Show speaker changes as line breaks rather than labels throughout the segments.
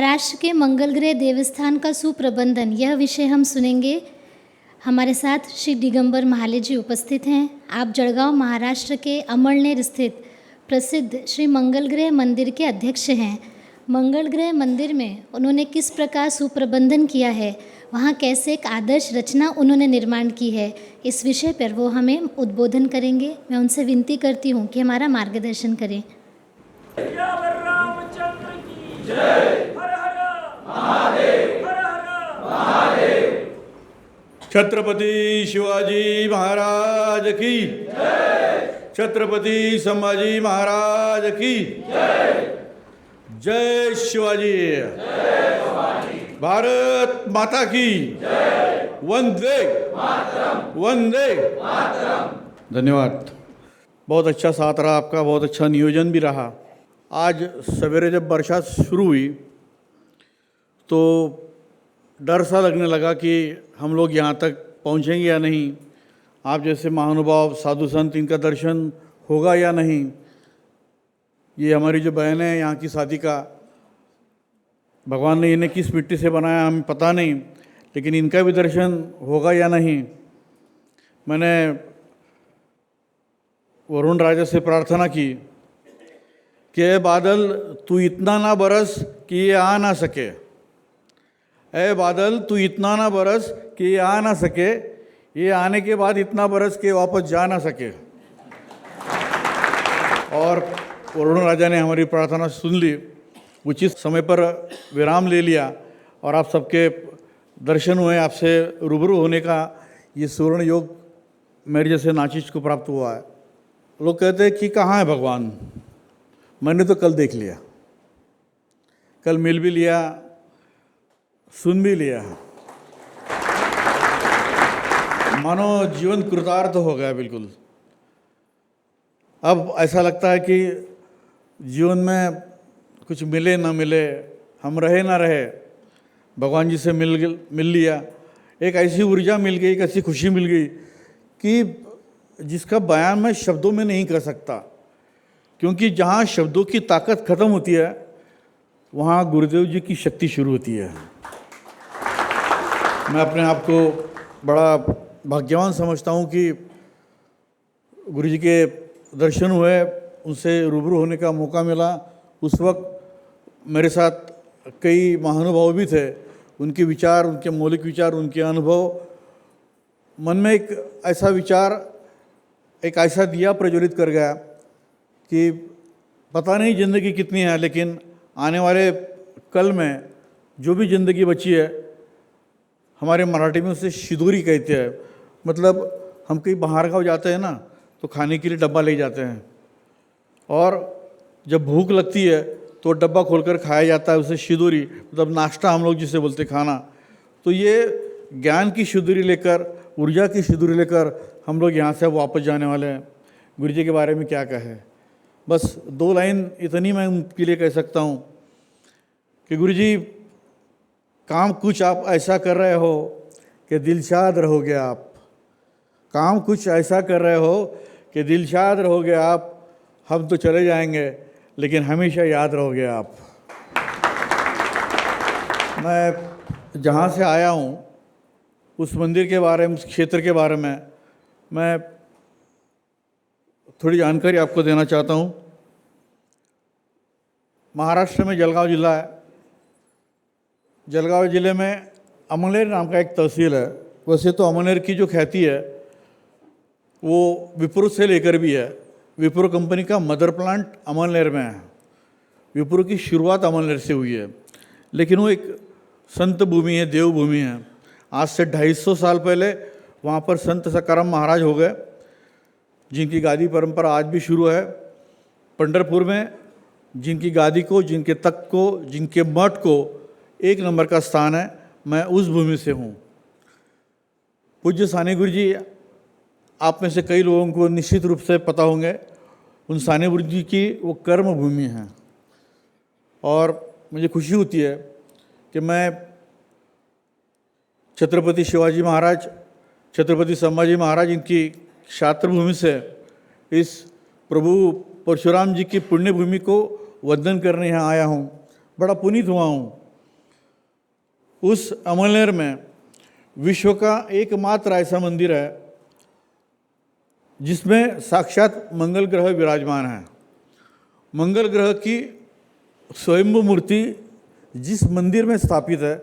महाराष्ट्र के मंगल ग्रह देवस्थान का सुप्रबंधन, यह विषय हम सुनेंगे। हमारे साथ श्री दिगंबर महाले जी उपस्थित हैं। आप जळगांव महाराष्ट्र के अमळनेर स्थित प्रसिद्ध श्री मंगल ग्रह मंदिर के अध्यक्ष हैं। मंगल ग्रह मंदिर में उन्होंने किस प्रकार सुप्रबंधन किया है, वहाँ कैसे एक आदर्श रचना उन्होंने निर्माण की है, इस विषय पर वो हमें उद्बोधन करेंगे। मैं उनसे विनती करती हूँ कि हमारा मार्गदर्शन करें।
छत्रपति शिवाजी महाराज की जय। छत्रपति संभाजी महाराज की जय। जय शिवाजी। भारत माता की जय। वंदे मातरम। वंदे मातरम। धन्यवाद। बहुत अच्छा साथ रहा आपका, बहुत अच्छा नियोजन भी रहा। आज सवेरे जब बरसात शुरू हुई तो डर सा लगने लगा कि हम लोग यहाँ तक पहुँचेंगे या नहीं, आप जैसे महानुभाव साधु संत इनका दर्शन होगा या नहीं। ये हमारी जो बहन है यहाँ की शादी का, भगवान ने इन्हें किस मिट्टी से बनाया हमें पता नहीं, लेकिन इनका भी दर्शन होगा या नहीं। मैंने वरुण राजा से प्रार्थना की कि ए बादल तू इतना ना बरस कि ये आ ना सके, ए बादल तू इतना ना बरस कि ये आ ना सके, ये आने के बाद इतना बरस के वापस जा ना सके। और वरुण राजा ने हमारी प्रार्थना सुन ली, उचित समय पर विराम ले लिया और आप सबके दर्शन हुए, आपसे रूबरू होने का ये सुवर्ण योग मेरे जैसे नाचिज को प्राप्त हुआ है। लोग कहते हैं कि कहाँ है भगवान। मैंने तो कल देख लिया, कल मिल भी लिया, सुन भी लिया, मानो जीवन कृतार्थ हो गया बिल्कुल। अब ऐसा लगता है कि जीवन में कुछ मिले ना मिले, हम रहे ना रहे, भगवान जी से मिल लिया। एक ऐसी ऊर्जा मिल गई, एक ऐसी खुशी मिल गई कि जिसका बयान मैं शब्दों में नहीं कर सकता, क्योंकि जहाँ शब्दों की ताकत खत्म होती है वहाँ गुरुदेव जी की शक्ति शुरू होती है। मैं अपने आप को बड़ा भाग्यवान समझता हूँ कि गुरु जी के दर्शन हुए, उनसे रूबरू होने का मौका मिला। उस वक्त मेरे साथ कई महानुभाव भी थे, उनके विचार, उनके मौलिक विचार, उनके अनुभव, मन में एक ऐसा विचार, एक ऐसा दिया प्रज्वलित कर गया कि पता नहीं ज़िंदगी कितनी है, लेकिन आने वाले कल में जो भी ज़िंदगी बची है, हमारे मराठी में उसे शिदूरी कहते हैं। मतलब हम कहीं बाहर गाँव जाते हैं ना, तो खाने के लिए डब्बा ले जाते हैं और जब भूख लगती है तो डब्बा खोलकर खाया जाता है, उसे शिदूरी, मतलब नाश्ता हम लोग जिसे बोलते खाना। तो ये ज्ञान की शिदूरी लेकर, ऊर्जा की शिदूरी लेकर हम लोग यहाँ से वापस जाने वाले हैं। गुरु जी के बारे में क्या कहे, बस 2 लाइन इतनी मैं उनके लिए कह सकता हूँ कि गुरु जी, काम कुछ आप ऐसा कर रहे हो कि दिलशाद रहोगे आप। काम कुछ ऐसा कर रहे हो कि दिलशाद रहोगे आप। हम तो चले जाएंगे लेकिन हमेशा याद रहोगे आप। मैं जहाँ से आया हूँ उस मंदिर के बारे में, उस क्षेत्र के बारे में मैं थोड़ी जानकारी आपको देना चाहता हूँ। महाराष्ट्र में जळगाव जिला है। जळगाव ज़िले में अमळनेर नाम का एक तहसील है। वैसे तो अमळनेर की जो ख्याति है वो विप्रो से लेकर भी है। विप्रो कंपनी का मदर प्लांट अमळनेर में है। विप्रो की शुरुआत अमळनेर से हुई है, लेकिन वो एक संत भूमि है, देव भूमि है। आज से 250 साल पहले वहाँ पर संत सकाराम महाराज हो गए, जिनकी गादी परंपरा आज भी शुरू है। पंढरपुर में जिनकी गादी को, जिनके तख्त को, जिनके मठ को 1 नंबर का स्थान है, मैं उस भूमि से हूँ। पूज्य साने गुरु जी, आप में से कई लोगों को निश्चित रूप से पता होंगे, उन साने गुरु जी की वो कर्म भूमि है। और मुझे खुशी होती है कि मैं छत्रपति शिवाजी महाराज, छत्रपति संभाजी महाराज, इनकी क्षात्रभूमि से इस प्रभु परशुराम जी की पुण्य भूमि को वंदन करने यहाँ आया हूँ। बड़ा पुनीत हुआ हूँ उस अमलनेर में विश्व का एकमात्र ऐसा मंदिर है जिसमें साक्षात मंगल ग्रह विराजमान है। मंगल ग्रह की स्वयंभू मूर्ति जिस मंदिर में स्थापित है,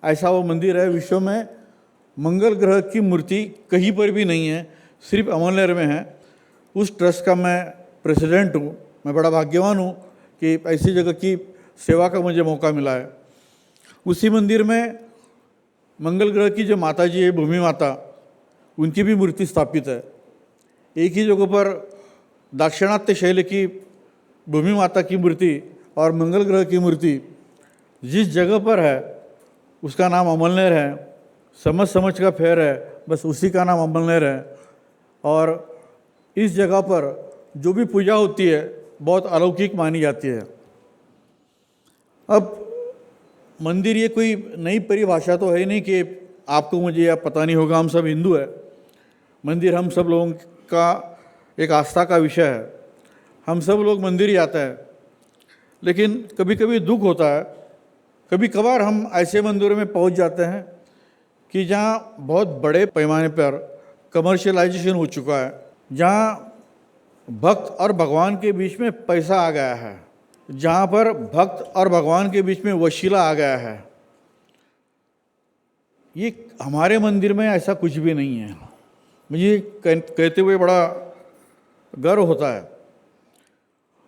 ऐसा वो मंदिर है। विश्व में मंगल ग्रह की मूर्ति कहीं पर भी नहीं है, सिर्फ अमलनेर में है। उस ट्रस्ट का मैं प्रेसिडेंट हूँ। मैं बड़ा भाग्यवान हूँ कि ऐसी जगह की सेवा का मुझे मौका मिला है। उसी मंदिर में मंगल ग्रह की जो माता जी है, भूमि माता, उनकी भी मूर्ति स्थापित है। एक ही जगह पर दाक्षिणात्य शैली की भूमि माता की मूर्ति और मंगल ग्रह की मूर्ति जिस जगह पर है उसका नाम अमलनेर है। समझ का फेर है, बस उसी का नाम अमलनेर है। और इस जगह पर जो भी पूजा होती है बहुत अलौकिक मानी जाती है। अब मंदिर ये कोई नई परिभाषा तो है नहीं कि आपको मुझे या पता नहीं होगा, हम सब हिंदू है। मंदिर हम सब लोगों का एक आस्था का विषय है। हम सब लोग मंदिर ही जाते हैं, लेकिन कभी कभी दुख होता है। कभी कभार हम ऐसे मंदिरों में पहुंच जाते हैं कि जहाँ बहुत बड़े पैमाने पर कमर्शियलाइजेशन हो चुका है, जहाँ भक्त और भगवान के बीच में पैसा आ गया है, जहाँ पर भक्त और भगवान के बीच में वसीला आ गया है। ये हमारे मंदिर में ऐसा कुछ भी नहीं है। मुझे कहते हुए बड़ा गर्व होता है।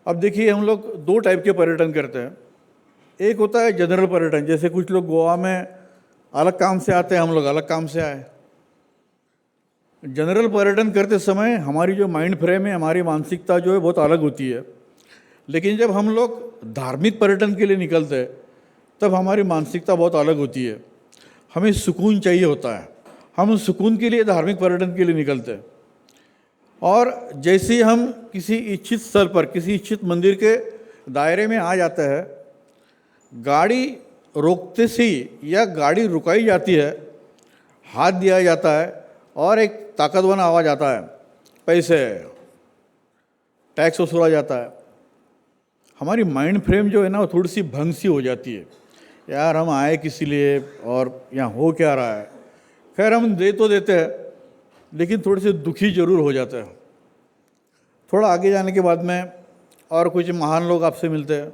अब देखिए, हम लोग दो टाइप के पर्यटन करते हैं। एक होता है जनरल पर्यटन, जैसे कुछ लोग गोवा में अलग काम से आते हैं, हम लोग अलग काम से आए। जनरल पर्यटन करते समय हमारी जो माइंड फ्रेम है, हमारी मानसिकता जो है बहुत अलग होती है। लेकिन जब हम लोग धार्मिक पर्यटन के लिए निकलते हैं तब हमारी मानसिकता बहुत अलग होती है। हमें सुकून चाहिए होता है, हम सुकून के लिए धार्मिक पर्यटन के लिए निकलते हैं। और जैसे ही हम किसी इच्छित स्थल पर, किसी इच्छित मंदिर के दायरे में आ जाते हैं, गाड़ी रोकते से ही या गाड़ी रुकाई जाती है, हाथ दिया जाता है और एक ताकतवर आवाज़ आता है, पैसे, टैक्स वसूला जाता है। हमारी माइंड फ्रेम जो है ना, वो थोड़ी सी भंग सी हो जाती है। यार हम आए किस लिए और यहाँ हो क्या रहा है। खैर हम दे तो देते हैं, लेकिन थोड़े से दुखी जरूर हो जाते हैं। थोड़ा आगे जाने के बाद में और कुछ महान लोग आपसे मिलते हैं।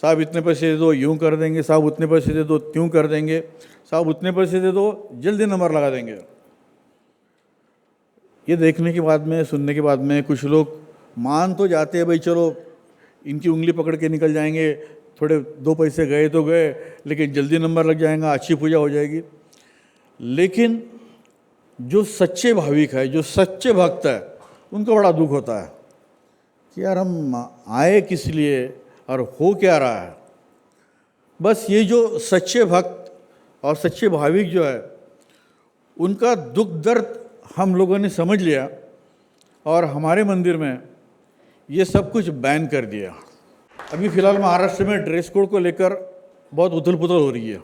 साहब इतने पैसे दे दो, यूँ कर देंगे। साहब उतने पैसे दे दो, त्यों कर देंगे। साहब उतने पैसे दे दो, जल्दी नंबर लगा देंगे। ये देखने के बाद में, सुनने के बाद में कुछ लोग मान तो जाते हैं, भाई चलो इनकी उंगली पकड़ के निकल जाएंगे, थोड़े दो पैसे गए तो गए, लेकिन जल्दी नंबर लग जाएगा, अच्छी पूजा हो जाएगी। लेकिन जो सच्चे भाविक है, जो सच्चे भक्त है, उनको बड़ा दुख होता है कि यार हम आए किस लिए और हो क्या रहा है। बस ये जो सच्चे भक्त और सच्चे भाविक जो है, उनका दुख दर्द हम लोगों ने समझ लिया और हमारे मंदिर में ये सब कुछ बैन कर दिया। अभी फ़िलहाल महाराष्ट्र में ड्रेस कोड को लेकर बहुत उथल पुथल हो रही है।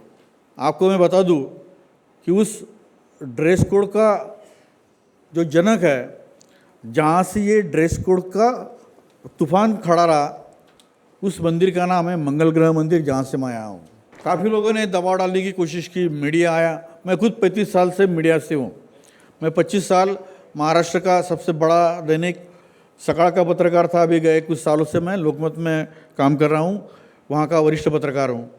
आपको मैं बता दूं कि उस ड्रेस कोड का जो जनक है, जहाँ से ये ड्रेस कोड का तूफान खड़ा रहा, उस मंदिर का नाम है मंगल ग्रह मंदिर, जहाँ से मैं आया हूँ। काफ़ी लोगों ने दबाव डालने की कोशिश की, मीडिया आया। मैं खुद 35 साल से मीडिया से हूँ। मैं 25 साल महाराष्ट्र का सबसे बड़ा दैनिक सकाळ का पत्रकार था। अभी गए कुछ सालों से मैं लोकमत में काम कर रहा हूँ, वहाँ का वरिष्ठ पत्रकार हूँ।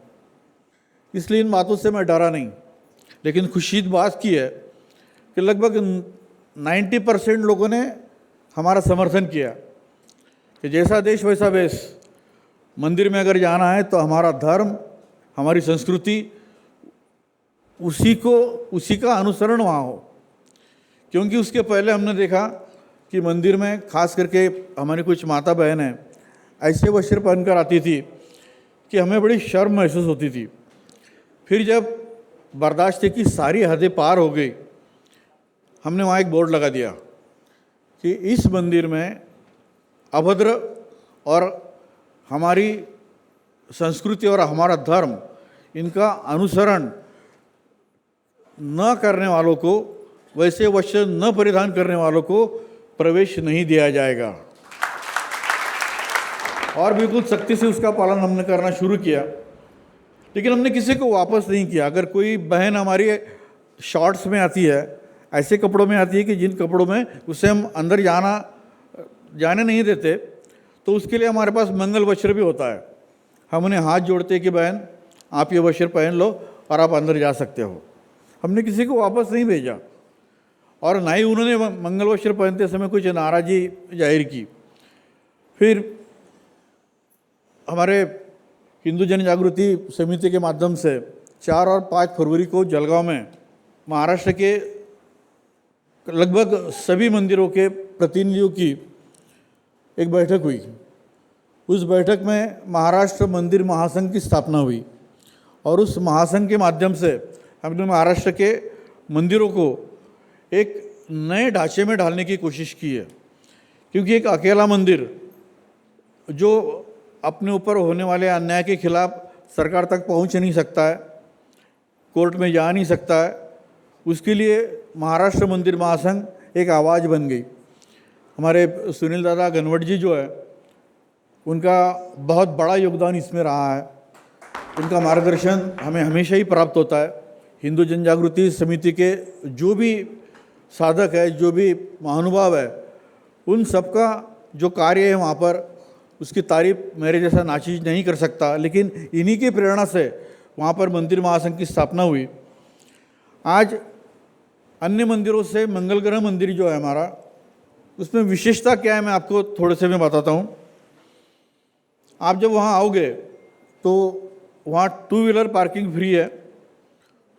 इसलिए इन बातों से मैं डरा नहीं। लेकिन खुशी बात की है कि लगभग 90% लोगों ने हमारा समर्थन किया कि जैसा देश वैसा वेश। मंदिर में अगर जाना है तो हमारा धर्म, हमारी संस्कृति, उसी का अनुसरण वहाँ हो। क्योंकि उसके पहले हमने देखा कि मंदिर में खास करके हमारी कुछ माता बहनें ऐसे वस्त्र पहनकर आती थी कि हमें बड़ी शर्म महसूस होती थी। फिर जब बर्दाश्त की सारी हदें पार हो गई, हमने वहाँ एक बोर्ड लगा दिया कि इस मंदिर में अभद्र और हमारी संस्कृति और हमारा धर्म, इनका अनुसरण न करने वालों को, वैसे वस्त्र न परिधान करने वालों को प्रवेश नहीं दिया जाएगा। और बिल्कुल सख्ती से उसका पालन हमने करना शुरू किया। लेकिन हमने किसी को वापस नहीं किया। अगर कोई बहन हमारी शॉर्ट्स में आती है, ऐसे कपड़ों में आती है कि जिन कपड़ों में उसे हम अंदर जाने नहीं देते, तो उसके लिए हमारे पास मंगल वस्त्र भी होता है। हम उन्हें हाथ जोड़ते हैं कि बहन आप ये वस्त्र पहन लो और आप अंदर जा सकते हो। हमने किसी को वापस नहीं भेजा और ना ही उन्होंने मंगल वस्त्र पहनते समय कुछ नाराज़गी जाहिर की। फिर हमारे हिंदू जन जागृति समिति के माध्यम से 4 और 5 फरवरी को जलगांव में महाराष्ट्र के लगभग सभी मंदिरों के प्रतिनिधियों की एक बैठक हुई। उस बैठक में महाराष्ट्र मंदिर महासंघ की स्थापना हुई और उस महासंघ के माध्यम से हमने महाराष्ट्र के मंदिरों को एक नए ढांचे में ढालने की कोशिश की है। क्योंकि एक अकेला मंदिर जो अपने ऊपर होने वाले अन्याय के खिलाफ सरकार तक पहुंच नहीं सकता है, कोर्ट में जा नहीं सकता है, उसके लिए महाराष्ट्र मंदिर महासंघ एक आवाज़ बन गई। हमारे सुनील दादा गनवट जी जो है, उनका बहुत बड़ा योगदान इसमें रहा है। उनका मार्गदर्शन हमें हमेशा ही प्राप्त होता है। हिंदू जन जागृति समिति के जो भी साधक है, जो भी महानुभाव है, उन सबका जो कार्य है वहाँ पर, उसकी तारीफ मेरे जैसा नाचीज नहीं कर सकता। लेकिन इन्हीं की प्रेरणा से वहाँ पर मंदिर महासंघ की स्थापना हुई। आज अन्य मंदिरों से मंगल ग्रह मंदिर जो है हमारा, उसमें विशेषता क्या है मैं आपको थोड़े से मैं बताता हूँ। आप जब वहाँ आओगे तो वहाँ 2 व्हीलर पार्किंग फ्री है,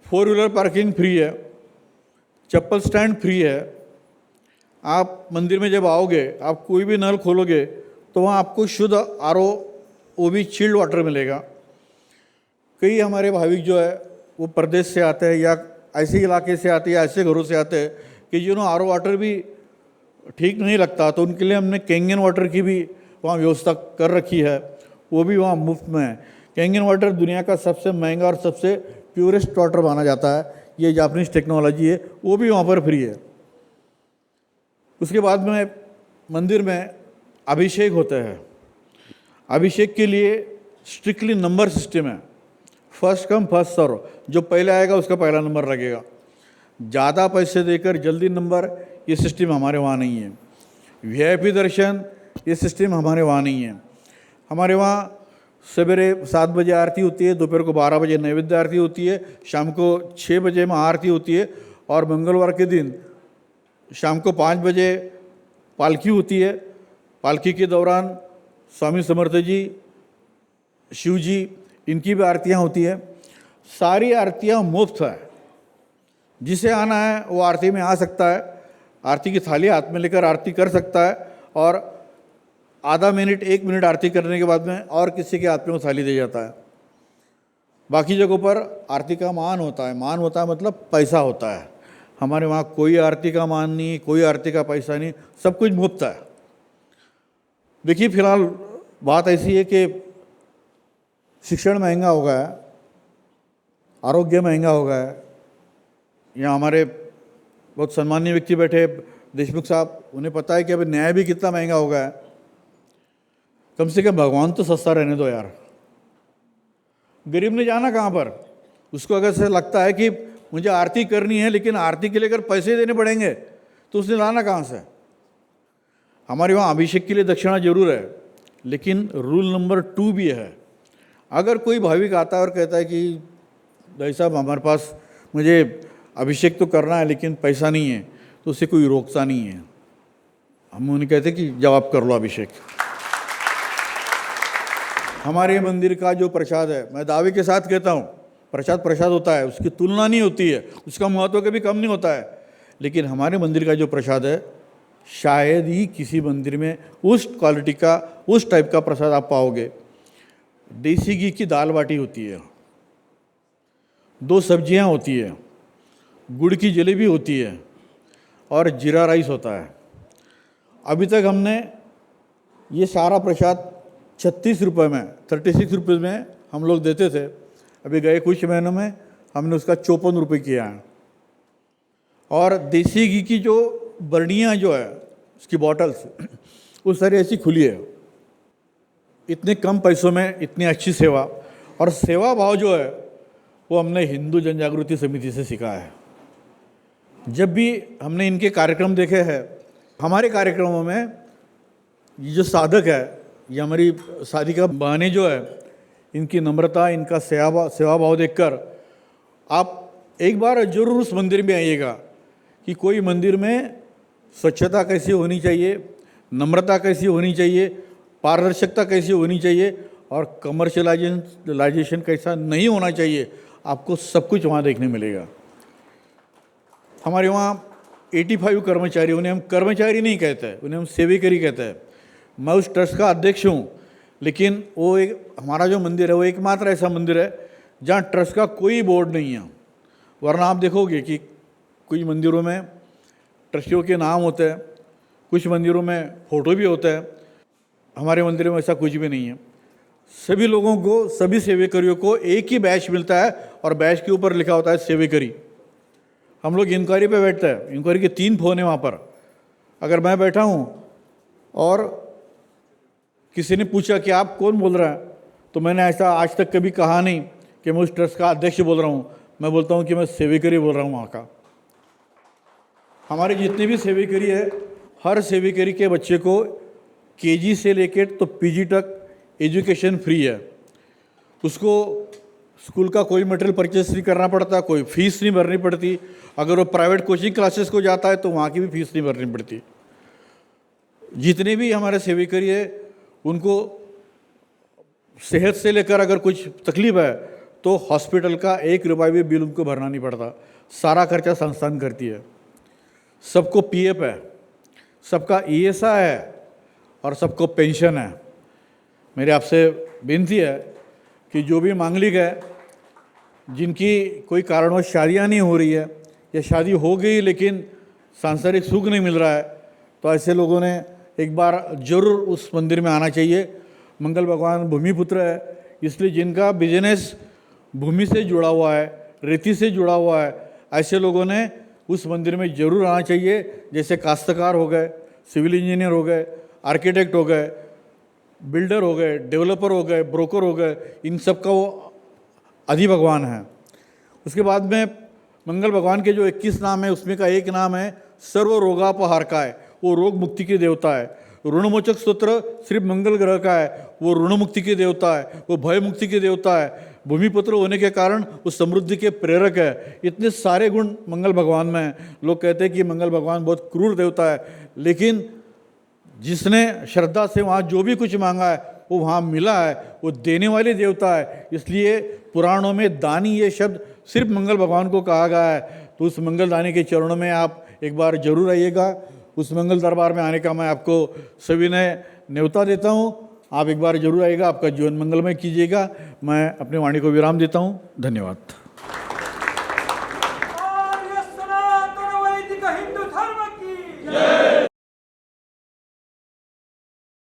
4 व्हीलर पार्किंग फ्री है, चप्पल स्टैंड फ्री है। आप मंदिर में जब आओगे, आप कोई भी नल खोलोगे तो वहाँ आपको शुद्ध आरओ, वो भी चिल्ड वाटर मिलेगा। कई हमारे भाविक जो है वो प्रदेश से आते हैं या ऐसे इलाके से आते हैं या ऐसे घरों से आते हैं कि जिन्होंने आरओ वाटर भी ठीक नहीं लगता, तो उनके लिए हमने कैंगन वाटर की भी वहाँ व्यवस्था कर रखी है, वो भी वहाँ मुफ्त में है। कैंगन वाटर दुनिया का सबसे महंगा और सबसे प्योरेस्ट वाटर माना जाता है। ये जापानीज टेक्नोलॉजी है, वो भी वहाँ पर फ्री है। उसके बाद में मंदिर में अभिषेक होते हैं। अभिषेक के लिए स्ट्रिक्टली नंबर सिस्टम है, फर्स्ट कम फर्स्ट सर्व। जो पहले आएगा उसका पहला नंबर लगेगा। ज़्यादा पैसे देकर जल्दी नंबर, ये सिस्टम हमारे वहाँ नहीं है। वीआईपी दर्शन, ये सिस्टम हमारे वहाँ नहीं है। हमारे वहाँ सवेरे 7 बजे आरती होती है, दोपहर को 12 बजे नैवेद्य आरती होती है, शाम को 6 बजे महाआरती होती है और मंगलवार के दिन शाम को 5 बजे पालकी होती है। पालकी के दौरान स्वामी समर्थ जी, शिव जी, इनकी भी आरतियाँ होती है। सारी आरतियाँ मुफ्त है। जिसे आना है वो आरती में आ सकता है, आरती की थाली हाथ में लेकर आरती कर सकता है और आधा मिनट 1 मिनट आरती करने के बाद में और किसी के हाथ में वो थाली दे जाता है। बाकी जगहों पर आरती का मान होता है। मान होता है मतलब पैसा होता है। हमारे वहाँ कोई आरती का मान नहीं, कोई आरती का पैसा नहीं, सब कुछ मुफ्त है। देखिए, फिलहाल बात ऐसी है कि शिक्षण महंगा हो गया है, आरोग्य महंगा हो गया है। यहाँ हमारे बहुत सम्मानीय व्यक्ति बैठे, देशमुख साहब, उन्हें पता है कि अभी न्याय भी कितना महंगा हो गया है। कम से कम भगवान तो सस्ता रहने दो यार। गरीब ने जाना कहाँ पर? उसको अगर से लगता है कि मुझे आरती करनी है लेकिन आरती के लिए अगर पैसे देने पड़ेंगे तो उसने लाना कहाँ से? हमारे वहाँ अभिषेक के लिए दक्षिणा जरूर है, लेकिन रूल नंबर 2 भी है। अगर कोई भाविक आता है और कहता है कि भाई साहब हमारे पास मुझे अभिषेक तो करना है लेकिन पैसा नहीं है, तो उसे कोई रोकता नहीं है। हम उन्हें कहते कि जवाब कर लो अभिषेक। हमारे मंदिर का जो प्रसाद है, मैं दावे के साथ कहता हूँ, प्रसाद प्रसाद होता है, उसकी तुलना नहीं होती है, उसका महत्व कभी कम नहीं होता है। लेकिन हमारे मंदिर का जो प्रसाद है, शायद ही किसी मंदिर में उस क्वालिटी का, उस टाइप का प्रसाद आप पाओगे। देसी घी की दाल बाटी होती है, 2 सब्जियां होती है, गुड़ की जलेबी होती है और जीरा राइस होता है। अभी तक हमने ये सारा प्रसाद 36 रुपये में, 36 रुपये में हम लोग देते थे। अभी गए कुछ महीनों में हमने उसका 54 रुपये किया है। और देसी घी की जो बर्नियाँ जो है, उसकी बॉटल्स, वो सारी ऐसी खुली है। इतने कम पैसों में इतनी अच्छी सेवा। और सेवा भाव जो है वो हमने हिंदू जन जागृति समिति से सीखा है। जब भी हमने इनके कार्यक्रम देखे हैं, हमारे कार्यक्रमों में ये जो साधक है, ये हमारी साधिका बहनें जो है, इनकी नम्रता, इनका सेवा भाव देखकर आप एक बार जरूर उस मंदिर में आइएगा कि कोई मंदिर में स्वच्छता कैसी होनी चाहिए, नम्रता कैसी होनी चाहिए, पारदर्शिता कैसी होनी चाहिए और कमर्शियलाइजेशन कैसा नहीं होना चाहिए। आपको सब कुछ वहाँ देखने मिलेगा। हमारे वहाँ 85 कर्मचारी, उन्हें हम कर्मचारी नहीं कहते, उन्हें हम सेविकरी कहते हैं। मैं उस ट्रस्ट का अध्यक्ष हूँ, लेकिन वो एक हमारा जो मंदिर है वो एकमात्र ऐसा मंदिर है जहाँ ट्रस्ट का कोई बोर्ड नहीं है। वरना आप देखोगे कि कुछ मंदिरों में ट्रस्टियों के नाम होते हैं, कुछ मंदिरों में फ़ोटो भी होता है। हमारे मंदिर में ऐसा कुछ भी नहीं है। सभी लोगों को, सभी सेवेकरियों को एक ही बैच मिलता है और बैच के ऊपर लिखा होता है सेवेकरी। हम लोग इंक्वायरी पे बैठते हैं, इंक्वायरी के 3 फ़ोन हैं वहाँ पर। अगर मैं बैठा हूँ और किसी ने पूछा कि आप कौन बोल रहे हैं, तो मैंने ऐसा आज तक कभी कहा नहीं कि मैं उस ट्रस्ट का अध्यक्ष बोल रहा हूँ। मैं बोलता हूँ कि मैं सेवेकरी बोल रहा हूँ वहाँ का। हमारे जितने भी सेवेकरी है, हर सेवेकरी के बच्चे को केजी से लेकर तो पीजी तक एजुकेशन फ्री है। उसको स्कूल का कोई मटेरियल परचेस नहीं करना पड़ता, कोई फीस नहीं भरनी पड़ती। अगर वो प्राइवेट कोचिंग क्लासेस को जाता है तो वहाँ की भी फीस नहीं भरनी पड़ती। जितने भी हमारे सेवेकरी है, उनको सेहत से लेकर अगर कुछ तकलीफ है तो हॉस्पिटल का 1 रुपया भी बिल उनको भरना नहीं पड़ता। सारा खर्चा संस्थान करती है। सबको पीएफ है, सबका ईएसआई है और सबको पेंशन है। मेरे आपसे विनती है कि जो भी मांगलिक है, जिनकी कोई कारणवश शादियाँ नहीं हो रही है या शादी हो गई लेकिन सांसारिक सुख नहीं मिल रहा है, तो ऐसे लोगों ने एक बार जरूर उस मंदिर में आना चाहिए। मंगल भगवान भूमिपुत्र है, इसलिए जिनका बिजनेस भूमि से जुड़ा हुआ है, रेती से जुड़ा हुआ है, ऐसे लोगों ने उस मंदिर में जरूर आना चाहिए। जैसे काश्तकार हो गए, सिविल इंजीनियर हो गए, आर्किटेक्ट हो गए, बिल्डर हो गए, डेवलपर हो गए, ब्रोकर हो गए, इन सब का वो आदि भगवान है। उसके बाद में मंगल भगवान के जो 21 नाम है, उसमें का एक नाम है सर्व रोगापहारकाय, वो रोग मुक्ति के देवता है। ऋणमोचक स्तोत्र सिर्फ मंगल ग्रह का है, वो ऋण मुक्ति के देवता है, वो भय मुक्ति के देवता है। भूमिपुत्र होने के कारण वो समृद्धि के प्रेरक है। इतने सारे गुण मंगल भगवान में हैं। लोग कहते हैं कि मंगल भगवान बहुत क्रूर देवता है, लेकिन जिसने श्रद्धा से वहाँ जो भी कुछ मांगा है वो वहाँ मिला है। वो देने वाले देवता है, इसलिए पुराणों में दानी ये शब्द सिर्फ मंगल भगवान को कहा गया है। तो उस मंगल दानी के चरणों में आप एक बार जरूर आइएगा। उस मंगल दरबार में आने का मैं आपको सविनय न्योता देता हूँ। आप एक बार जरूर आइएगा, आपका जीवन मंगलमय कीजिएगा। मैं अपने वाणी को विराम देता हूँ। धन्यवाद।